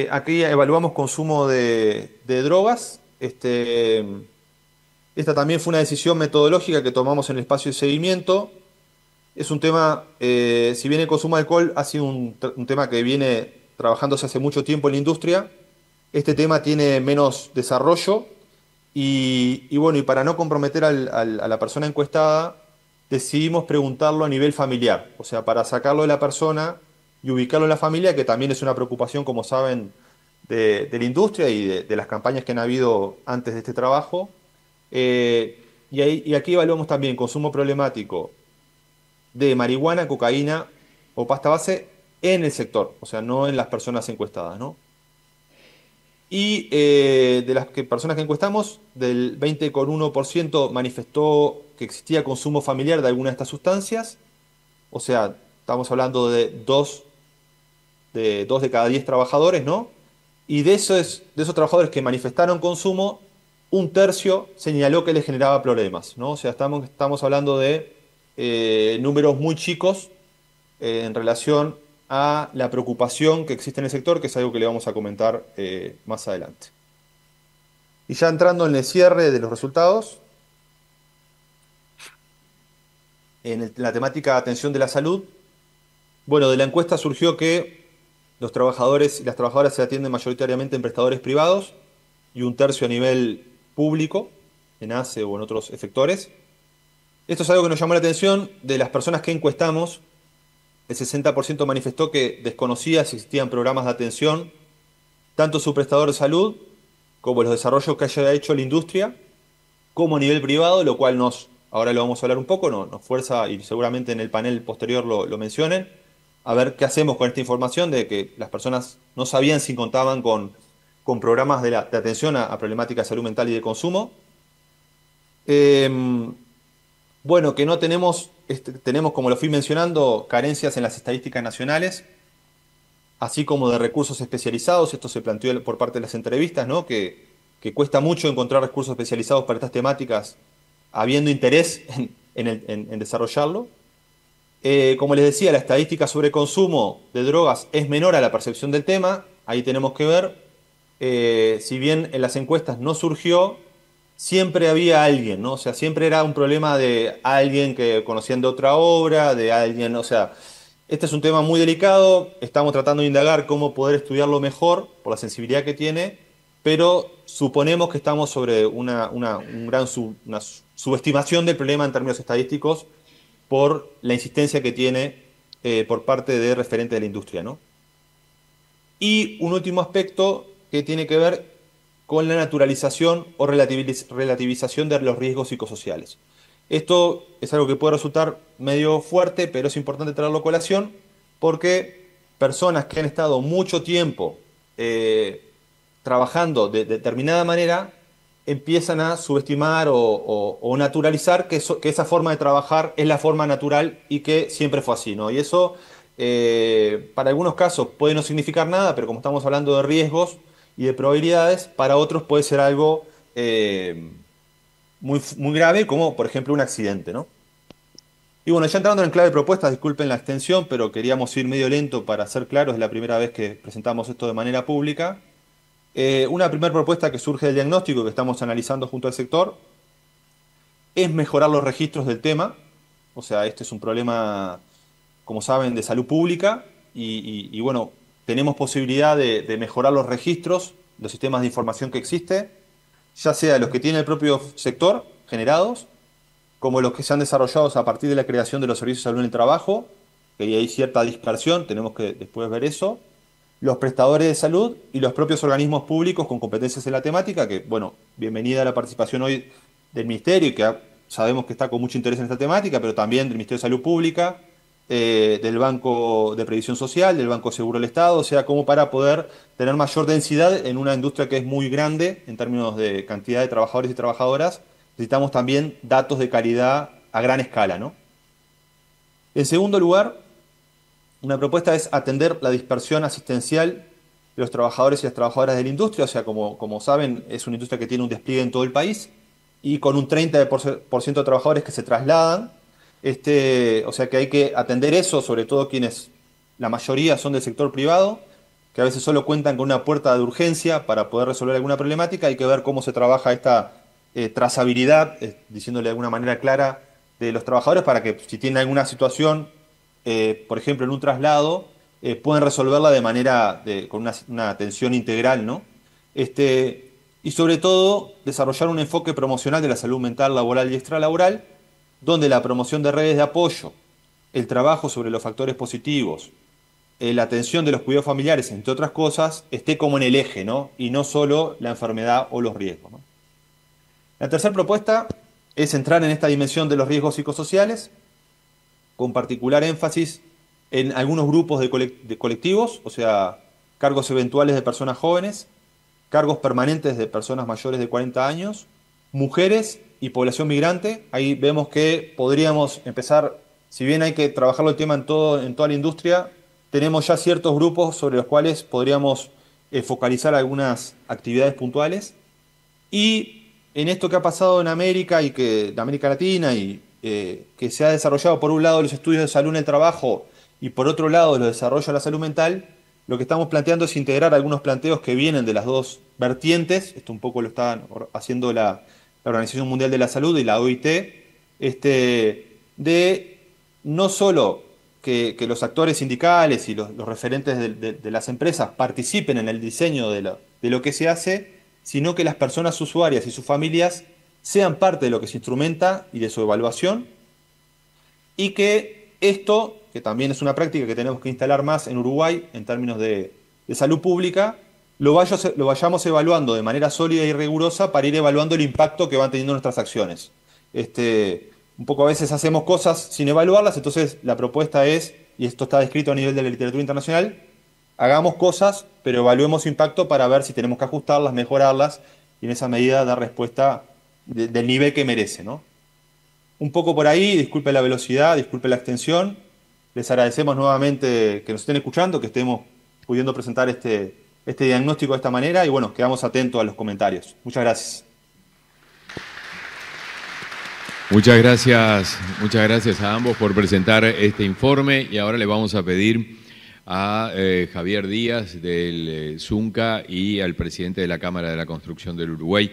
Aquí evaluamos consumo de drogas. Esta también fue una decisión metodológica que tomamos en el espacio de seguimiento. Es un tema, si bien el consumo de alcohol ha sido un tema que viene trabajándose hace mucho tiempo en la industria, este tema tiene menos desarrollo y bueno, y para no comprometer a la persona encuestada, decidimos preguntarlo a nivel familiar, o sea, para sacarlo de la persona y ubicarlo en la familia, que también es una preocupación, como saben, de la industria y de las campañas que han habido antes de este trabajo. Y aquí evaluamos también consumo problemático de marihuana, cocaína o pasta base en el sector, o sea, no en las personas encuestadas, ¿no? Y de las personas que encuestamos, del 20,1% manifestó que existía consumo familiar de alguna de estas sustancias, o sea, estamos hablando de 2 de cada 10 trabajadores, ¿no? Y de esos trabajadores que manifestaron consumo, un tercio señaló que les generaba problemas, ¿no? O sea, estamos hablando de números muy chicos en relación a la preocupación que existe en el sector, que es algo que le vamos a comentar más adelante. Y ya entrando en el cierre de los resultados, en la temática de atención de la salud, bueno, de la encuesta surgió que los trabajadores y las trabajadoras se atienden mayoritariamente en prestadores privados y un tercio a nivel público, en ACE o en otros efectores. Esto es algo que nos llamó la atención. De las personas que encuestamos, el 60% manifestó que desconocía si existían programas de atención, tanto su prestador de salud como los desarrollos que haya hecho la industria, como a nivel privado, lo cual ahora lo vamos a hablar un poco, nos fuerza, y seguramente en el panel posterior lo mencionen, a ver qué hacemos con esta información de que las personas no sabían si contaban con programas de atención a problemáticas de salud mental y de consumo. Bueno, que no tenemos, como lo fui mencionando, carencias en las estadísticas nacionales, así como de recursos especializados. Esto se planteó por parte de las entrevistas, ¿no? Que cuesta mucho encontrar recursos especializados para estas temáticas, habiendo interés en desarrollarlo. Como les decía, la estadística sobre consumo de drogas es menor a la percepción del tema. Ahí tenemos que ver, si bien en las encuestas no surgió, siempre había alguien, ¿no? O sea, siempre era un problema de alguien que conocían de otra obra, de alguien, o sea, este es un tema muy delicado, estamos tratando de indagar cómo poder estudiarlo mejor por la sensibilidad que tiene, pero suponemos que estamos sobre una subestimación del problema en términos estadísticos por la insistencia que tiene por parte de referentes de la industria, ¿no? Y un último aspecto que tiene que ver con la naturalización o relativización de los riesgos psicosociales. Esto es algo que puede resultar medio fuerte, pero es importante traerlo a colación porque personas que han estado mucho tiempo trabajando de determinada manera empiezan a subestimar o naturalizar que esa forma de trabajar es la forma natural y que siempre fue así, ¿no? Y eso, para algunos casos puede no significar nada, pero como estamos hablando de riesgos y de probabilidades, para otros puede ser algo muy, muy grave, como por ejemplo un accidente, ¿no? Y bueno, ya entrando en clave de propuestas, disculpen la extensión, pero queríamos ir medio lento para ser claros, es la primera vez que presentamos esto de manera pública. Una primera propuesta que surge del diagnóstico que estamos analizando junto al sector es mejorar los registros del tema. O sea, este es un problema, como saben, de salud pública y bueno, tenemos posibilidad de mejorar los registros, los sistemas de información que existe, ya sea los que tiene el propio sector generados, como los que se han desarrollado a partir de la creación de los servicios de salud en el trabajo, que hay cierta dispersión, tenemos que después ver eso, los prestadores de salud y los propios organismos públicos con competencias en la temática, que, bueno, bienvenida a la participación hoy del Ministerio, que sabemos que está con mucho interés en esta temática, pero también del Ministerio de Salud Pública, del Banco de Previsión Social, del Banco Seguro del Estado, o sea, como para poder tener mayor densidad en una industria que es muy grande en términos de cantidad de trabajadores y trabajadoras. Necesitamos también datos de calidad a gran escala, ¿no? En segundo lugar, una propuesta es atender la dispersión asistencial de los trabajadores y las trabajadoras de la industria. O sea, como saben, es una industria que tiene un despliegue en todo el país y con un 30% de trabajadores que se trasladan. O sea que hay que atender eso, sobre todo quienes, la mayoría son del sector privado, que a veces solo cuentan con una puerta de urgencia para poder resolver alguna problemática. Hay que ver cómo se trabaja esta trazabilidad, diciéndole de alguna manera clara, de los trabajadores para que si tienen alguna situación, por ejemplo, en un traslado, pueden resolverla de manera, con una atención integral, ¿no? Y sobre todo, desarrollar un enfoque promocional de la salud mental, laboral y extralaboral, donde la promoción de redes de apoyo, el trabajo sobre los factores positivos, la atención de los cuidados familiares, entre otras cosas, esté como en el eje, ¿no? Y no solo la enfermedad o los riesgos, ¿no? La tercera propuesta es entrar en esta dimensión de los riesgos psicosociales, con particular énfasis en algunos grupos de colectivos, o sea, cargos eventuales de personas jóvenes, cargos permanentes de personas mayores de 40 años, mujeres y población migrante. Ahí vemos que podríamos empezar, si bien hay que trabajarlo el tema en toda la industria, tenemos ya ciertos grupos sobre los cuales podríamos focalizar algunas actividades puntuales. Y en esto que ha pasado en América en América Latina y que se ha desarrollado por un lado los estudios de salud en el trabajo y por otro lado los desarrollos de la salud mental, lo que estamos planteando es integrar algunos planteos que vienen de las dos vertientes. Esto un poco lo está haciendo la Organización Mundial de la Salud y la OIT, de no solo que los actores sindicales y los referentes de las empresas participen en el diseño de lo que se hace, sino que las personas usuarias y sus familias sean parte de lo que se instrumenta y de su evaluación, y que esto, que también es una práctica que tenemos que instalar más en Uruguay en términos de salud pública, lo vayamos evaluando de manera sólida y rigurosa para ir evaluando el impacto que van teniendo nuestras acciones. Un poco a veces hacemos cosas sin evaluarlas, entonces la propuesta es, y esto está descrito a nivel de la literatura internacional, hagamos cosas, pero evaluemos su impacto para ver si tenemos que ajustarlas, mejorarlas, y en esa medida dar respuesta del nivel que merece, ¿no? Un poco por ahí, disculpe la velocidad, disculpe la extensión. Les agradecemos nuevamente que nos estén escuchando, que estemos pudiendo presentar este diagnóstico de esta manera, y bueno, quedamos atentos a los comentarios. Muchas gracias. Muchas gracias a ambos por presentar este informe, y ahora le vamos a pedir a Javier Díaz del Zunca y al presidente de la Cámara de la Construcción del Uruguay,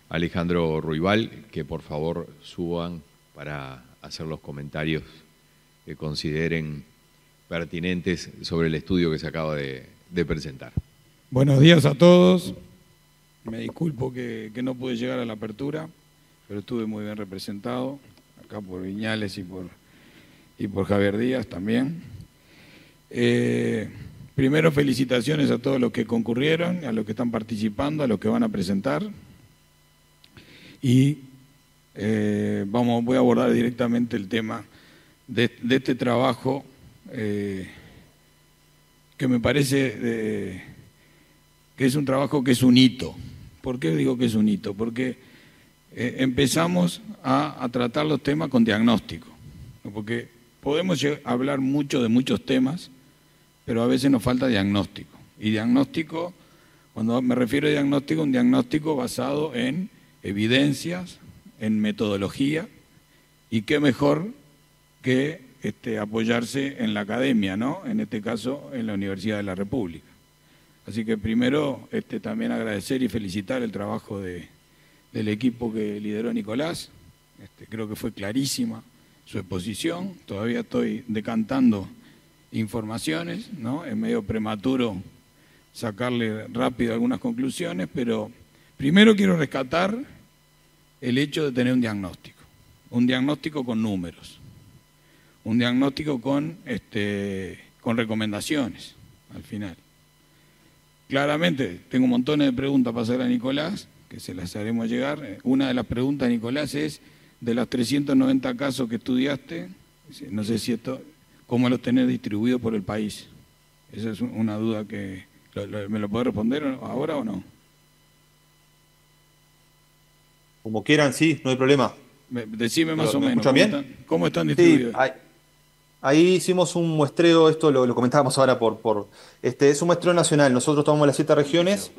Alejandro Ruibal, que por favor suban para hacer los comentarios que consideren pertinentes sobre el estudio que se acaba de presentar. Buenos días a todos. Me disculpo que no pude llegar a la apertura, pero estuve muy bien representado, acá por Viñales y por Javier Díaz también. Primero, felicitaciones a todos los que concurrieron, a los que están participando, a los que van a presentar. Y voy a abordar directamente el tema de este trabajo que me parece que es un trabajo que es un hito. ¿Por qué digo que es un hito? Porque empezamos a tratar los temas con diagnóstico, ¿no? Porque podemos hablar mucho de muchos temas, pero a veces nos falta diagnóstico. Y diagnóstico, cuando me refiero a diagnóstico, un diagnóstico basado en evidencias, en metodología, y qué mejor que apoyarse en la academia, ¿no? En este caso, en la Universidad de la República. Así que primero también agradecer y felicitar el trabajo del equipo que lideró Nicolás. Creo que fue clarísima su exposición. Todavía estoy decantando informaciones, ¿no? Es medio prematuro sacarle rápido algunas conclusiones, pero primero quiero rescatar el hecho de tener un diagnóstico con números, un diagnóstico con recomendaciones al final. Claramente, tengo montones de preguntas para hacer a Nicolás, que se las haremos llegar. Una de las preguntas, Nicolás, es, de los 390 casos que estudiaste, no sé si ¿cómo los tenés distribuidos por el país? Esa es una duda que... ¿Me lo podés responder ahora o no? Como quieran, sí, no hay problema. Decime más o menos. ¿Me escuchan bien? ¿Cómo están distribuidos? Sí, Ahí hicimos un muestreo, esto lo comentábamos ahora es un muestreo nacional. Nosotros tomamos las 7 regiones,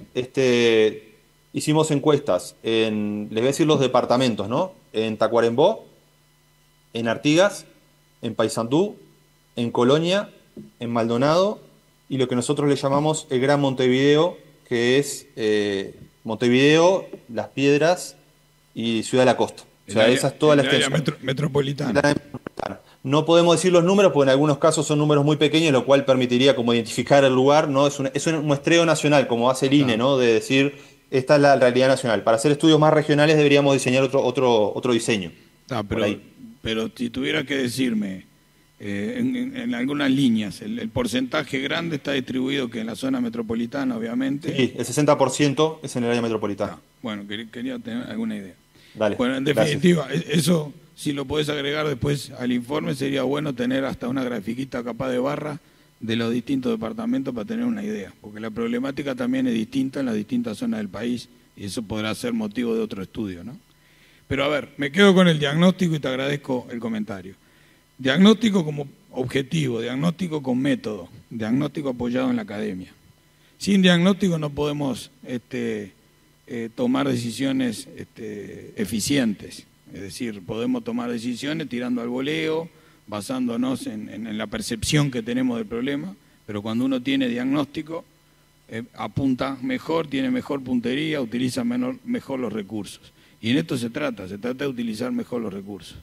hicimos encuestas les voy a decir los departamentos, ¿no? En Tacuarembó, en Artigas, en Paysandú, en Colonia, en Maldonado y lo que nosotros le llamamos el Gran Montevideo, que es Montevideo, Las Piedras y Ciudad de la Costa. O sea, esa es toda la extensión. Metropolitana. No podemos decir los números porque en algunos casos son números muy pequeños, lo cual permitiría como identificar el lugar, ¿no? Es un muestreo nacional, como hace el INE, ¿no? De decir, esta es la realidad nacional. Para hacer estudios más regionales deberíamos diseñar otro diseño. Pero si tuviera que decirme, en algunas líneas, el porcentaje grande está distribuido que en la zona metropolitana, obviamente. Sí, el 60% es en el área metropolitana. Bueno, quería tener alguna idea. Dale, bueno, en definitiva, eso, si lo podés agregar después al informe, sería bueno tener hasta una grafiquita capaz de barra de los distintos departamentos para tener una idea, porque la problemática también es distinta en las distintas zonas del país y eso podrá ser motivo de otro estudio, ¿no? Pero a ver, me quedo con el diagnóstico y te agradezco el comentario. Diagnóstico como objetivo, diagnóstico con método, diagnóstico apoyado en la academia. Sin diagnóstico no podemos tomar decisiones eficientes, es decir, podemos tomar decisiones tirando al voleo, basándonos en la percepción que tenemos del problema, pero cuando uno tiene diagnóstico, apunta mejor, tiene mejor puntería, utiliza mejor los recursos. Y en esto se trata de utilizar mejor los recursos.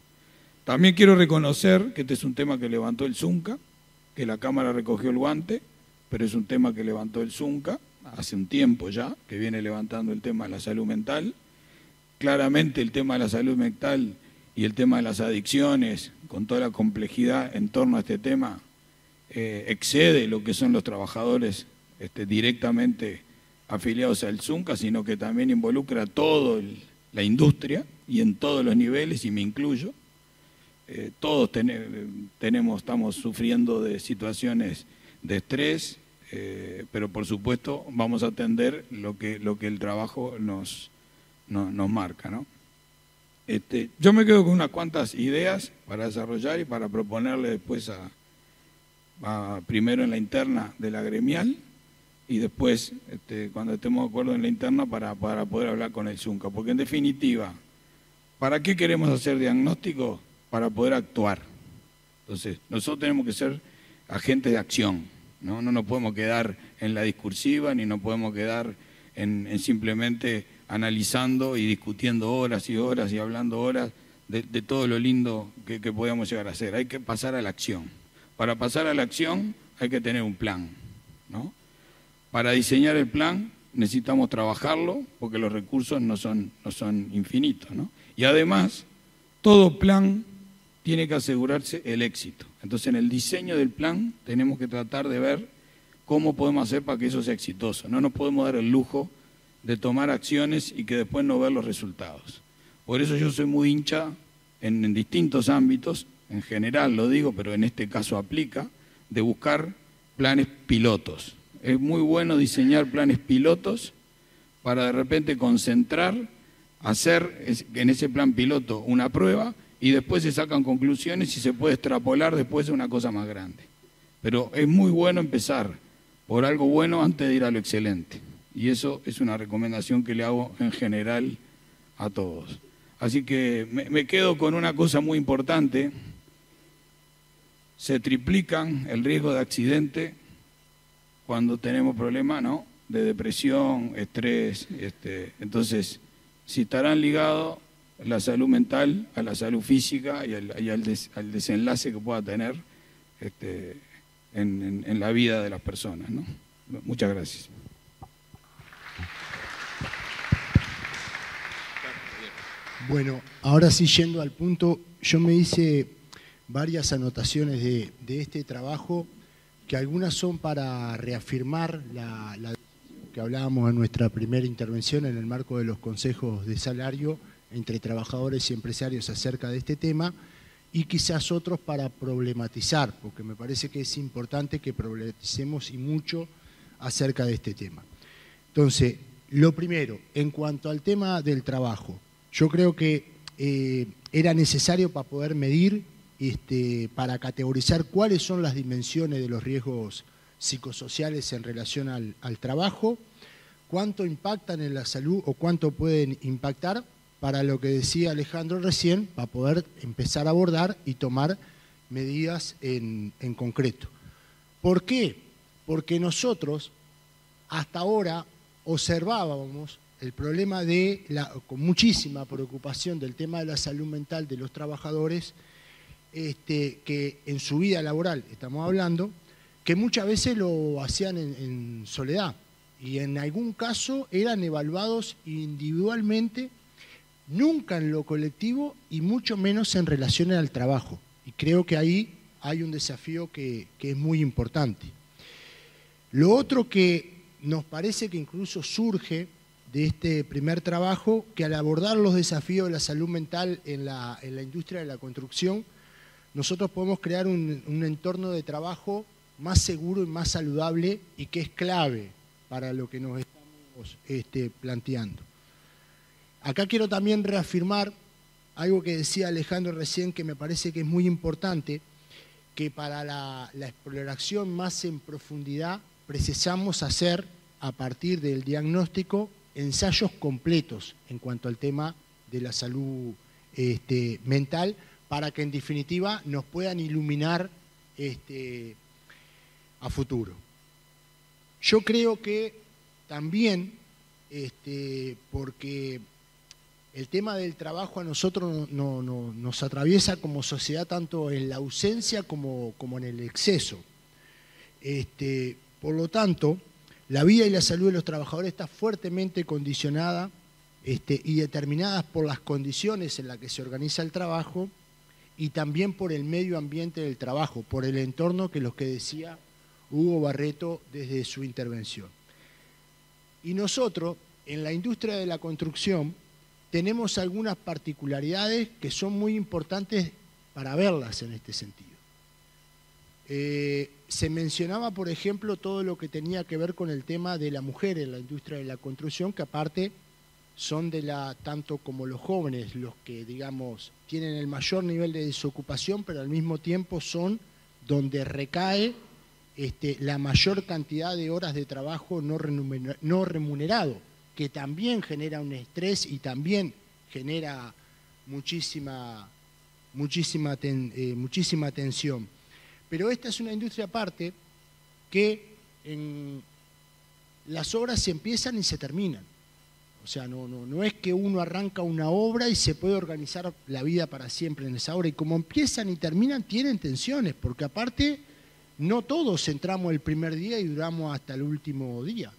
También quiero reconocer que este es un tema que levantó el ZUNCA, que la Cámara recogió el guante, pero es un tema que levantó el ZUNCA hace un tiempo ya, que viene levantando el tema de la salud mental. Claramente el tema de la salud mental y el tema de las adicciones, con toda la complejidad en torno a este tema, excede lo que son los trabajadores directamente afiliados al ZUNCA, sino que también involucra a toda la industria y en todos los niveles, y me incluyo. Todos estamos sufriendo de situaciones de estrés, pero por supuesto vamos a atender lo que el trabajo nos marca, ¿no? Yo me quedo con unas cuantas ideas para desarrollar y para proponerle después primero en la interna de la gremial y después, cuando estemos de acuerdo en la interna, para poder hablar con el ZUNCA. Porque en definitiva, ¿para qué queremos hacer diagnóstico? Para poder actuar. Entonces, nosotros tenemos que ser agentes de acción, ¿no? No nos podemos quedar en la discursiva, ni nos podemos quedar en simplemente analizando y discutiendo horas y horas y hablando horas de todo lo lindo que podamos llegar a hacer. Hay que pasar a la acción. Para pasar a la acción hay que tener un plan, ¿no? Para diseñar el plan necesitamos trabajarlo porque los recursos no son infinitos, ¿no? Y además, todo plan tiene que asegurarse el éxito. Entonces, en el diseño del plan tenemos que tratar de ver cómo podemos hacer para que eso sea exitoso. No nos podemos dar el lujo de tomar acciones y que después no ver los resultados. Por eso yo soy muy hincha en distintos ámbitos, en general lo digo, pero en este caso aplica, de buscar planes pilotos. Es muy bueno diseñar planes pilotos para de repente concentrar, hacer en ese plan piloto una prueba y después se sacan conclusiones y se puede extrapolar después de una cosa más grande. Pero es muy bueno empezar por algo bueno antes de ir a lo excelente. Y eso es una recomendación que le hago en general a todos. Así que me quedo con una cosa muy importante. Se triplican el riesgo de accidente cuando tenemos problemas, ¿no?, de depresión, estrés. Entonces, si estarán ligados la salud mental a la salud física y al desenlace que pueda tener en la vida de las personas, ¿no? Muchas gracias. Bueno, ahora sí, yendo al punto, yo me hice varias anotaciones de este trabajo, que algunas son para reafirmar la que hablábamos en nuestra primera intervención en el marco de los consejos de salario entre trabajadores y empresarios acerca de este tema, y quizás otros para problematizar, porque me parece que es importante que problematicemos y mucho acerca de este tema. Entonces, lo primero, en cuanto al tema del trabajo, yo creo que era necesario para poder medir para categorizar cuáles son las dimensiones de los riesgos psicosociales en relación al trabajo, cuánto impactan en la salud o cuánto pueden impactar, para lo que decía Alejandro recién, para poder empezar a abordar y tomar medidas en concreto. ¿Por qué? Porque nosotros hasta ahora observábamos el problema con muchísima preocupación del tema de la salud mental de los trabajadores, que en su vida laboral, estamos hablando, que muchas veces lo hacían en soledad y en algún caso eran evaluados individualmente, nunca en lo colectivo y mucho menos en relación al trabajo. Y creo que ahí hay un desafío que es muy importante. Lo otro que nos parece que incluso surge de este primer trabajo, que al abordar los desafíos de la salud mental en la industria de la construcción, nosotros podemos crear un entorno de trabajo más seguro y más saludable, y que es clave para lo que nos estamos planteando. Acá quiero también reafirmar algo que decía Alejandro recién, que me parece que es muy importante, que para la exploración más en profundidad precisamos hacer, a partir del diagnóstico, ensayos completos en cuanto al tema de la salud mental, para que en definitiva nos puedan iluminar a futuro. Yo creo que también, porque el tema del trabajo a nosotros nos atraviesa como sociedad tanto en la ausencia como en el exceso. Por lo tanto, la vida y la salud de los trabajadores está fuertemente condicionada y determinadas por las condiciones en las que se organiza el trabajo, y también por el medio ambiente del trabajo, por el entorno, que los que decía Hugo Barreto desde su intervención. Y nosotros, en la industria de la construcción, tenemos algunas particularidades que son muy importantes para verlas en este sentido. Se mencionaba, por ejemplo, todo lo que tenía que ver con el tema de la mujer en la industria de la construcción, que aparte son tanto como los jóvenes los que, digamos, tienen el mayor nivel de desocupación, pero al mismo tiempo son donde recae la mayor cantidad de horas de trabajo no remunerado, que también genera un estrés y también genera muchísima tensión. Pero esta es una industria aparte que las obras se empiezan y se terminan. O sea, no es que uno arranca una obra y se puede organizar la vida para siempre en esa obra. Y como empiezan y terminan, tienen tensiones, porque aparte no todos entramos el primer día y duramos hasta el último día.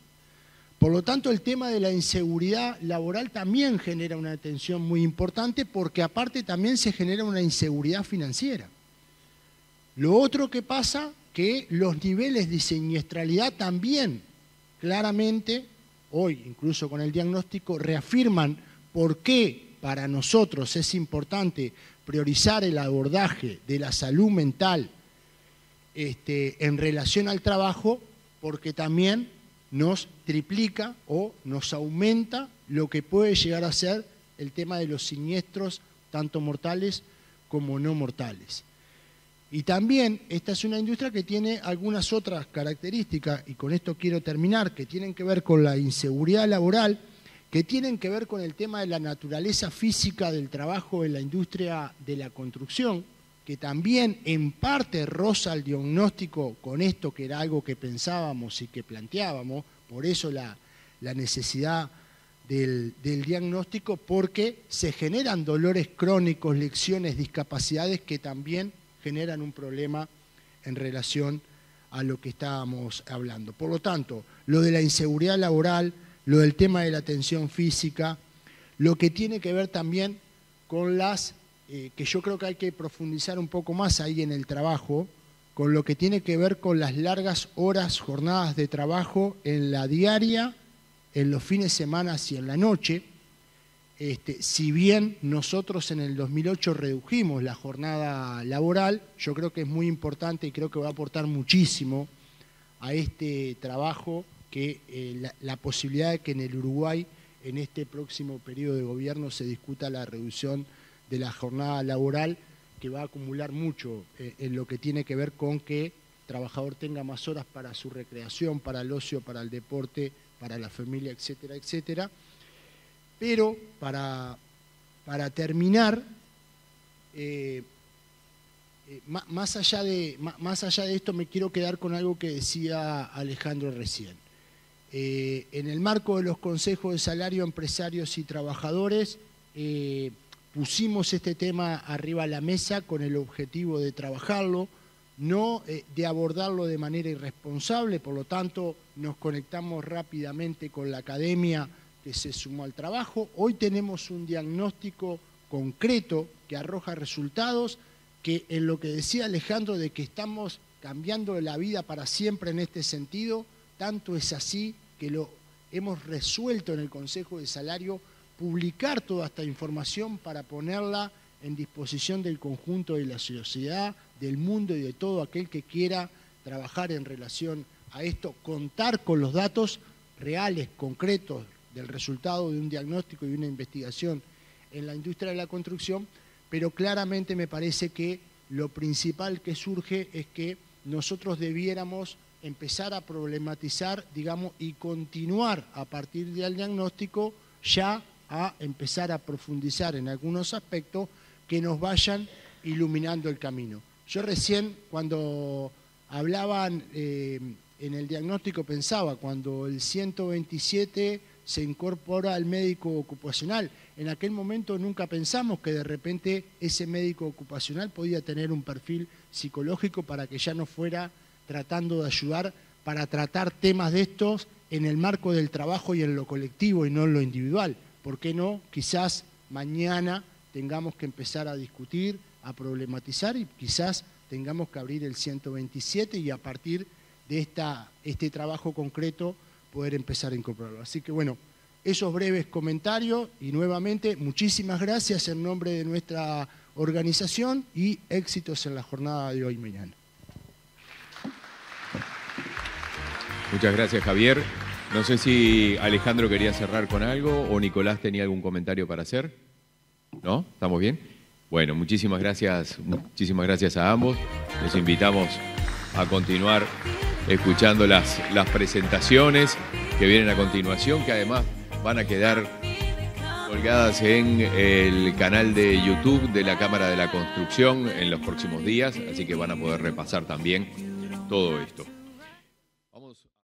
Por lo tanto, el tema de la inseguridad laboral también genera una tensión muy importante, porque aparte también se genera una inseguridad financiera. Lo otro que pasa, que los niveles de siniestralidad también claramente, hoy incluso con el diagnóstico, reafirman por qué para nosotros es importante priorizar el abordaje de la salud mental en relación al trabajo, porque también nos triplica o nos aumenta lo que puede llegar a ser el tema de los siniestros, tanto mortales como no mortales. Y también esta es una industria que tiene algunas otras características, y con esto quiero terminar, que tienen que ver con la inseguridad laboral, que tienen que ver con el tema de la naturaleza física del trabajo en la industria de la construcción, que también en parte roza el diagnóstico con esto, que era algo que pensábamos y que planteábamos, por eso la necesidad del diagnóstico, porque se generan dolores crónicos, lesiones, discapacidades que también generan un problema en relación a lo que estábamos hablando. Por lo tanto, lo de la inseguridad laboral, lo del tema de la tensión física, lo que tiene que ver también con que yo creo que hay que profundizar un poco más ahí en el trabajo, con lo que tiene que ver con las largas horas, jornadas de trabajo en la diaria, en los fines de semana y en la noche. Si bien nosotros en el 2008 redujimos la jornada laboral, yo creo que es muy importante y creo que va a aportar muchísimo a este trabajo la posibilidad de que en el Uruguay, en este próximo periodo de gobierno, se discuta la reducción de la jornada laboral, que va a acumular mucho en lo que tiene que ver con que el trabajador tenga más horas para su recreación, para el ocio, para el deporte, para la familia, etcétera, etcétera. Pero para terminar, más allá de esto, me quiero quedar con algo que decía Alejandro recién. En el marco de los consejos de salario, empresarios y trabajadores, pusimos este tema arriba a la mesa con el objetivo de trabajarlo, no de abordarlo de manera irresponsable. Por lo tanto, nos conectamos rápidamente con la academia que se sumó al trabajo. Hoy tenemos un diagnóstico concreto que arroja resultados, que en lo que decía Alejandro de que estamos cambiando la vida para siempre en este sentido, tanto es así que lo hemos resuelto en el Consejo de Salario, publicar toda esta información para ponerla en disposición del conjunto de la sociedad, del mundo y de todo aquel que quiera trabajar en relación a esto, contar con los datos reales, concretos, del resultado de un diagnóstico y una investigación en la industria de la construcción, pero claramente me parece que lo principal que surge es que nosotros debiéramos empezar a problematizar, digamos, y continuar a partir del diagnóstico ya a empezar a profundizar en algunos aspectos que nos vayan iluminando el camino. Yo recién, cuando hablaban en el diagnóstico, pensaba, cuando el 127 se incorpora al médico ocupacional, en aquel momento nunca pensamos que de repente ese médico ocupacional podía tener un perfil psicológico para que ya no fuera tratando de ayudar para tratar temas de estos en el marco del trabajo y en lo colectivo y no en lo individual. ¿Por qué no? Quizás mañana tengamos que empezar a discutir, a problematizar y quizás tengamos que abrir el 127 y a partir de este trabajo concreto poder empezar a incorporarlo. Así que bueno, esos breves comentarios y nuevamente muchísimas gracias en nombre de nuestra organización y éxitos en la jornada de hoy y mañana. Muchas gracias, Javier. No sé si Alejandro quería cerrar con algo o Nicolás tenía algún comentario para hacer. ¿No? ¿Estamos bien? Bueno, muchísimas gracias a ambos. Los invitamos a continuar escuchando las presentaciones que vienen a continuación, que además van a quedar colgadas en el canal de YouTube de la Cámara de la Construcción en los próximos días, así que van a poder repasar también todo esto.